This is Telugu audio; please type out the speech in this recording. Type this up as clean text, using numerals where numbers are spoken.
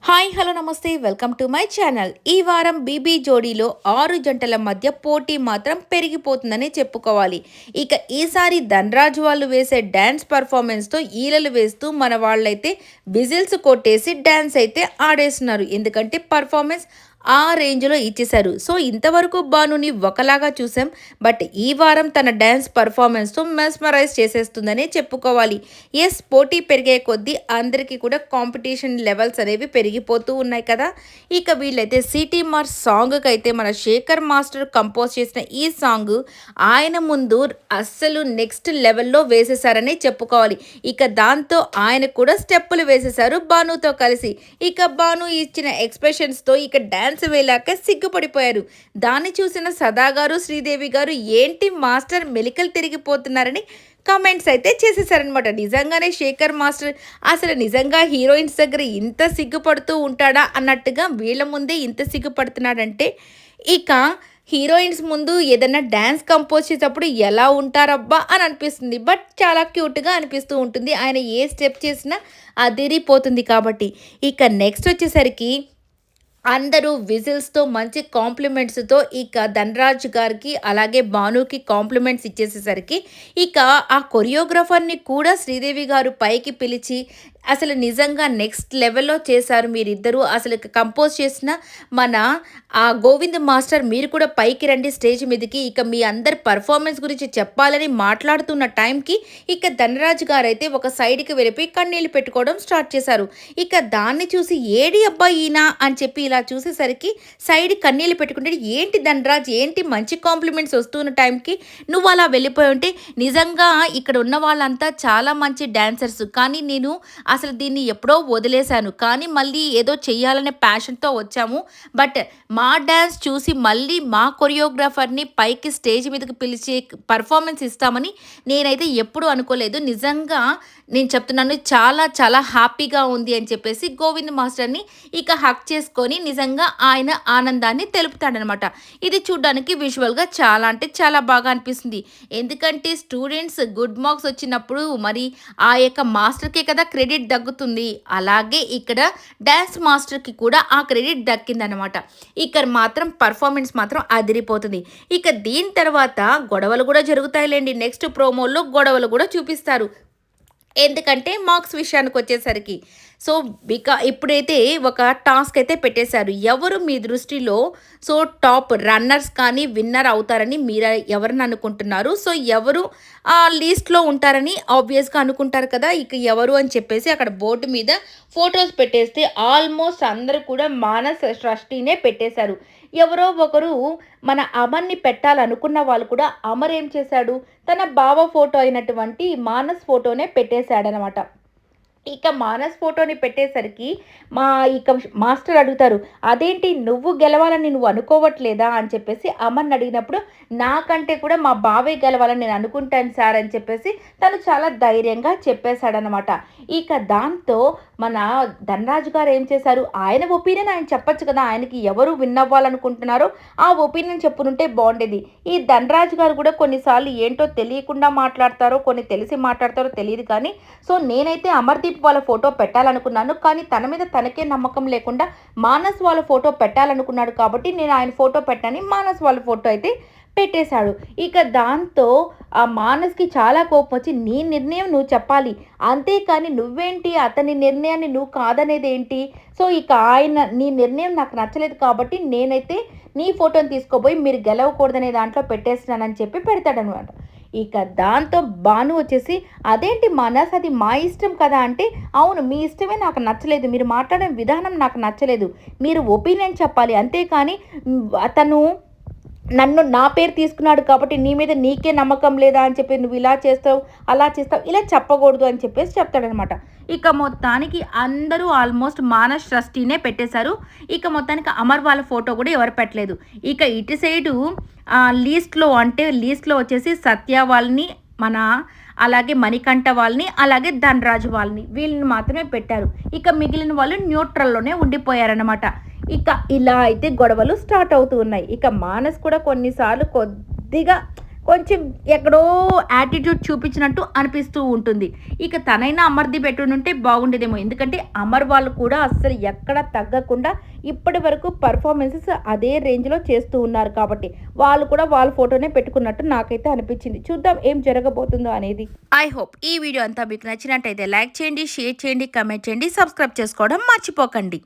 హాయ్ హలో నమస్తే వెల్కమ్ టు మై ఛానల్. ఈ వారం బీబీ జోడీలో 6 జంటల మధ్య పోటీ మాత్రం పెరిగిపోతుందనే చెప్పుకోవాలి. ఇక ఈసారి ధనరాజ్ వాళ్ళు వేసే డ్యాన్స్ పర్ఫార్మెన్స్తో ఈలలు వేస్తూ మన వాళ్ళైతే విజిల్స్ కొట్టేసి డ్యాన్స్ అయితే ఆడేస్తున్నారు. ఎందుకంటే పర్ఫార్మెన్స్ ఆ రేంజ్లో ఇచ్చేశారు. సో ఇంతవరకు బానుని ఒకలాగా చూసాం. బట్ ఈ వారం తన డ్యాన్స్ పర్ఫార్మెన్స్తో మెస్మరైజ్ చేసేస్తుందనే చెప్పుకోవాలి. ఎస్, పోటీ పెరిగే కొద్దీ అందరికీ కూడా కాంపిటీషన్ లెవెల్స్ అనేవి పెరిగిపోతూ ఉన్నాయి కదా. ఇక వీళ్ళైతే సిటీ మార్స్ సాంగ్కి అయితే మన శేఖర్ మాస్టర్ కంపోజ్ చేసిన ఈ సాంగ్ ఆయన ముందు అస్సలు నెక్స్ట్ లెవెల్లో వేసేసారని చెప్పుకోవాలి. ఇక దాంతో ఆయన కూడా స్టెప్పులు వేసేశారు బానుతో కలిసి. ఇక బాను ఇచ్చిన ఎక్స్ప్రెషన్స్తో ఇక డ్యాన్స్ వేలాక సిగ్గుపడిపోయారు. దాన్ని చూసిన సదా గారు శ్రీదేవి గారు ఏంటి మాస్టర్ మెలికలు తిరిగిపోతున్నారని కామెంట్స్ అయితే చేసేసారనమాట. నిజంగానే శేఖర్ మాస్టర్ అసలు నిజంగా హీరోయిన్స్ దగ్గర ఇంత సిగ్గుపడుతూ ఉంటాడా అన్నట్టుగా వీళ్ళ ముందే ఇంత సిగ్గుపడుతున్నాడంటే ఇక హీరోయిన్స్ ముందు ఏదైనా డ్యాన్స్ కంపోజ్ చేసేటప్పుడు ఎలా ఉంటారబ్బా అని అనిపిస్తుంది. బట్ చాలా క్యూట్గా అనిపిస్తూ ఉంటుంది. ఆయన ఏ స్టెప్ చేసినా అదిరిపోతుంది కాబట్టి. ఇక నెక్స్ట్ వచ్చేసరికి అందరూ విజిల్స్తో మంచి కాంప్లిమెంట్స్తో ఇక ధనరాజ్ గారికి అలాగే భానుకి కాంప్లిమెంట్స్ ఇచ్చేసేసరికి ఇక ఆ కొరియోగ్రాఫర్ని కూడా శ్రీదేవి గారు పైకి పిలిచి అసలు నిజంగా నెక్స్ట్ లెవెల్లో చేశారు మీరిద్దరూ. అసలు కంపోజ్ చేసిన మన ఆ గోవింద్ మాస్టర్ మీరు కూడా పైకి రండి స్టేజ్ మీదకి, ఇక మీ అందరి పర్ఫార్మెన్స్ గురించి చెప్పాలని మాట్లాడుతున్న టైంకి ఇక ధనరాజ్ గారు అయితే ఒక సైడ్కి వెళ్ళిపోయి కన్నీళ్ళు పెట్టుకోవడం స్టార్ట్ చేశారు. ఇక దాన్ని చూసి ఏడి అబ్బా ఈయన అని చెప్పి ఇలా చూసేసరికి సైడ్ కన్నీళ్ళు పెట్టుకుంటే ఏంటి ధనరాజ్, ఏంటి మంచి కాంప్లిమెంట్స్ వస్తున్న టైంకి నువ్వు అలా వెళ్ళిపోయి ఉంటే, నిజంగా ఇక్కడ ఉన్న వాళ్ళంతా చాలా మంచి డాన్సర్స్, కానీ నేను అసలు దీన్ని ఎప్పుడో వదిలేశాను, కానీ మళ్ళీ ఏదో చెయ్యాలనే ప్యాషన్తో వచ్చాము. బట్ మా డ్యాన్స్ చూసి మళ్ళీ మా కొరియోగ్రాఫర్ని పైకి స్టేజ్ మీదకి పిలిచి పర్ఫార్మెన్స్ ఇస్తామని నేనైతే ఎప్పుడూ అనుకోలేదు. నిజంగా నేను చెప్తున్నాను, చాలా చాలా హ్యాపీగా ఉంది అని చెప్పేసి గోవింద్ మాస్టర్ని ఇక హక్ చేసుకొని నిజంగా ఆయన ఆనందాన్ని తెలుపుతాడనమాట. ఇది చూడడానికి విజువల్గా చాలా అంటే చాలా బాగా అనిపిస్తుంది. ఎందుకంటే స్టూడెంట్స్ గుడ్ మార్క్స్ వచ్చినప్పుడు మరి ఆ యొక్క మాస్టర్కే కదా క్రెడిట్ దక్కుతుంది. అలాగే ఇక్కడ డ్యాన్స్ మాస్టర్కి కూడా ఆ క్రెడిట్ దక్కిందనమాట. ఇక్కడ మాత్రం పర్ఫార్మెన్స్ మాత్రం అదిరిపోతుంది. ఇక దీని తర్వాత గొడవలు కూడా జరుగుతాయిలేండి. నెక్స్ట్ ప్రోమోల్లో గొడవలు కూడా చూపిస్తారు. ఎందుకంటే మార్క్స్ విషయానికి వచ్చేసరికి సో ఇప్పుడైతే ఒక టాస్క్ అయితే పెట్టేశారు. ఎవరు మీ దృష్టిలో సో టాప్ రన్నర్స్ కానీ విన్నర్ అవుతారని మీరు ఎవరిని అనుకుంటున్నారు? సో ఎవరు ఆ లీస్ట్లో ఉంటారని ఆబ్వియస్గా అనుకుంటారు కదా. ఇక ఎవరు అని చెప్పేసి అక్కడ బోర్డు మీద ఫొటోస్ పెట్టేస్తే ఆల్మోస్ట్ అందరూ కూడా మానస్ ట్రస్టీనే పెట్టేశారు. ఎవరో ఒకరు మన అమర్ని పెట్టాలనుకున్న వాళ్ళు కూడా అమర్ ఏం చేశాడు, తన బావ ఫోటో అయినటువంటి మానస్ ఫోటోనే పెట్టేశాడనమాట. ఇక మానస్ ఫోటోని పెట్టేసరికి ఇక మాస్టర్ అడుగుతారు, అదేంటి నువ్వు గెలవాలని నువ్వు అనుకోవట్లేదా అని చెప్పేసి అమర్ని అడిగినప్పుడు, నాకంటే కూడా మా బావే గెలవాలని నేను అనుకుంటాను సార్ అని చెప్పేసి తను చాలా ధైర్యంగా చెప్పేశాడనమాట. ఇక దాంతో మన ధనరాజు గారు ఏం చేశారు, ఆయన ఒపీనియన్ ఆయన చెప్పచ్చు కదా, ఆయనకి ఎవరు విన్ అవ్వాలనుకుంటున్నారో ఆ ఒపీనియన్ చెప్పునుంటే బాగుండేది. ఈ ధనరాజు గారు కూడా కొన్నిసార్లు ఏంటో తెలియకుండా మాట్లాడతారో కొన్ని తెలిసి మాట్లాడతారో తెలియదు, కానీ సో నేనైతే అమర్దీప్ వాళ్ళ ఫోటో పెట్టాలనుకున్నాను, కానీ తన మీద తనకే నమ్మకం లేకుండా మానస్ వాళ్ళ ఫోటో పెట్టాలనుకున్నాడు కాబట్టి నేను ఆయన ఫోటో పెట్టని మానస్ వాళ్ళ ఫోటో అయితే పెట్టేశాడు. ఇక దాంతో ఆ మానస్కి చాలా కోపం వచ్చి, నీ నిర్ణయం నువ్వు చెప్పాలి, అంతేకాని నువ్వేంటి అతని నిర్ణయాన్ని నువ్వు కాదనేది ఏంటి, సో ఇక నీ నిర్ణయం నాకు నచ్చలేదు కాబట్టి నేనైతే నీ ఫోటోని తీసుకోబోయి మీరు గెలవకూడదనే దాంట్లో పెట్టేస్తున్నానని చెప్పి పెడతాడనమాట. ఇక దాంతో భాను వచ్చేసి, అదేంటి మానస్ అది మా ఇష్టం కదా అంటే, అవును మీ ఇష్టమే నాకు నచ్చలేదు, మీరు మాట్లాడే విధానం నాకు నచ్చలేదు, మీరు ఒపీనియన్ చెప్పాలి, అంతేకాని అతను నన్ను నా పేరు తీసుకున్నాడు కాబట్టి నీ మీద నీకే నమ్మకం లేదా అని చెప్పి నువ్వు ఇలా చేస్తావు అలా చేస్తావు ఇలా చెప్పకూడదు అని చెప్పేసి చెప్తాడనమాట. ఇక మొత్తానికి అందరూ ఆల్మోస్ట్ మానస్ ట్రస్టీనే పెట్టేశారు. ఇక మొత్తానికి అమర్ వాళ్ళ ఫోటో కూడా ఎవరు పెట్టలేదు. ఇక ఇటు సైడు లీస్ట్లో వచ్చేసి సత్య వాళ్ళని అలాగే మణికంఠ వాళ్ళని అలాగే ధనరాజు వాళ్ళని వీళ్ళని మాత్రమే పెట్టారు. ఇక మిగిలిన వాళ్ళు న్యూట్రల్లోనే ఉండిపోయారనమాట. ఇక ఇలా అయితే గొడవలు స్టార్ట్ అవుతూ ఉన్నాయి. ఇక మానస్ కూడా కొన్నిసార్లు కొద్దిగా కొంచెం ఎక్కడో యాటిట్యూడ్ చూపించినట్టు అనిపిస్తూ ఉంటుంది. ఇక తనైనా అమర్‌ది పెట్టునుంటే బాగుండేదేమో. ఎందుకంటే అమర్ వాళ్ళు కూడా అస్సలు ఎక్కడ తగ్గకుండా ఇప్పటి వరకు పెర్ఫార్మన్సెస్ అదే రేంజ్‌లో చేస్తూ ఉన్నారు కాబట్టి, వాళ్ళు కూడా వాళ్ళ ఫోటోనే పెట్టుకున్నట్టు నాకైతే అనిపించింది. చూద్దాం ఏం జరగబోతుందో అనేది. ఐ హోప్ ఈ వీడియో అంతా మీకు నచ్చినట్టయితే లైక్ చేయండి, షేర్ చేయండి, కామెంట్ చేయండి, సబ్స్క్రైబ్ చేసుకోవడం మర్చిపోకండి.